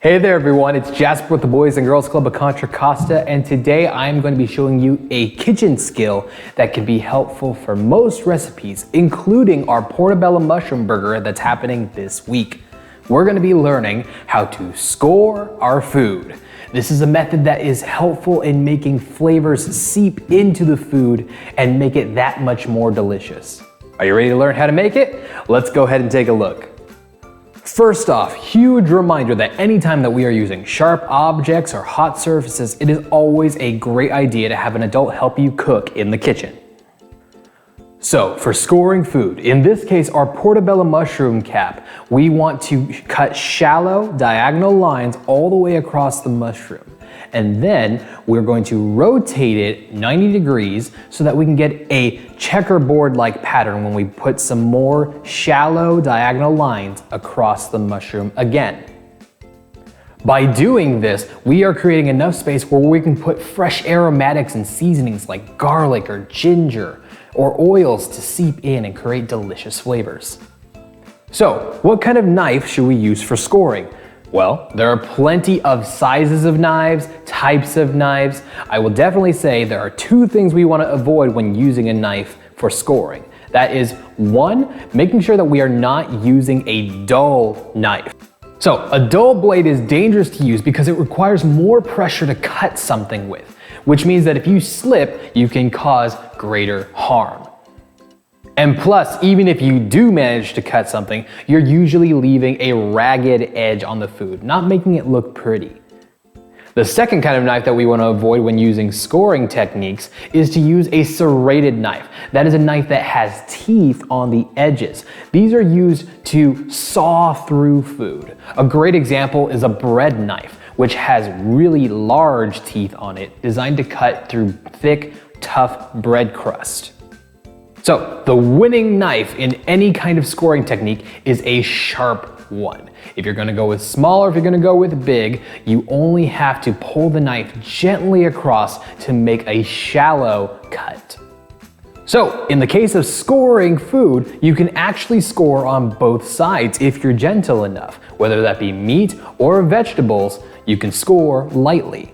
Hey there everyone, it's Jasper with the Boys and Girls Club of Contra, Costa, and today I'm going to be showing you a kitchen skill that can be helpful for most recipes, including our portobello mushroom burger that's happening this week. We're going to be learning how to score our food. This is a method that is helpful in making flavors seep into the food and make it that much more delicious. Are you ready to learn how to make it? Let's go ahead and take a look. First off, huge reminder that anytime that we are using sharp objects or hot surfaces, it is always a great idea to have an adult help you cook in the kitchen. So for scoring food, in this case our portobello mushroom cap, we want to cut shallow diagonal lines all the way across the mushroom. And then we're going to rotate it 90 degrees so that we can get a checkerboard-like pattern when we put some more shallow diagonal lines across the mushroom again. By doing this, we are creating enough space where we can put fresh aromatics and seasonings like garlic or ginger or oils to seep in and create delicious flavors. So, what kind of knife should we use for scoring? Well, there are plenty of sizes of knives, types of knives. I will definitely say there are two things we want to avoid when using a knife for scoring. That is, one, making sure that we are not using a dull knife. So, a dull blade is dangerous to use because it requires more pressure to cut something with, which means that if you slip, you can cause greater harm. And plus, even if you do manage to cut something, you're usually leaving a ragged edge on the food, not making it look pretty. The second kind of knife that we want to avoid when using scoring techniques is to use a serrated knife. That is a knife that has teeth on the edges. These are used to saw through food. A great example is a bread knife, which has really large teeth on it, designed to cut through thick, tough bread crust. So, the winning knife in any kind of scoring technique is a sharp one. If you're gonna go with small or if you're gonna go with big, you only have to pull the knife gently across to make a shallow cut. So, in the case of scoring food, you can actually score on both sides if you're gentle enough. Whether that be meat or vegetables, you can score lightly.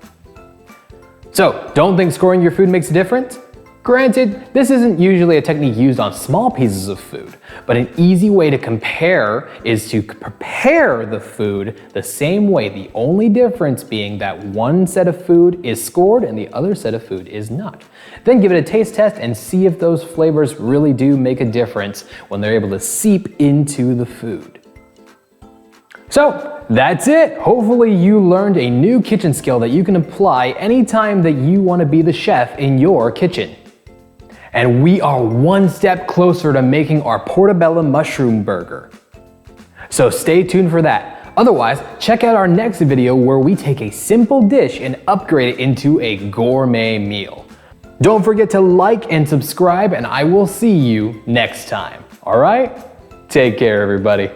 So, don't think scoring your food makes a difference? Granted, this isn't usually a technique used on small pieces of food, but an easy way to compare is to prepare the food the same way, the only difference being that one set of food is scored and the other set of food is not. Then give it a taste test and see if those flavors really do make a difference when they're able to seep into the food. So, that's it! Hopefully you learned a new kitchen skill that you can apply anytime that you want to be the chef in your kitchen. And we are one step closer to making our portobello mushroom burger. So stay tuned for that. Otherwise, check out our next video where we take a simple dish and upgrade it into a gourmet meal. Don't forget to like and subscribe, and I will see you next time. All right? Take care, everybody.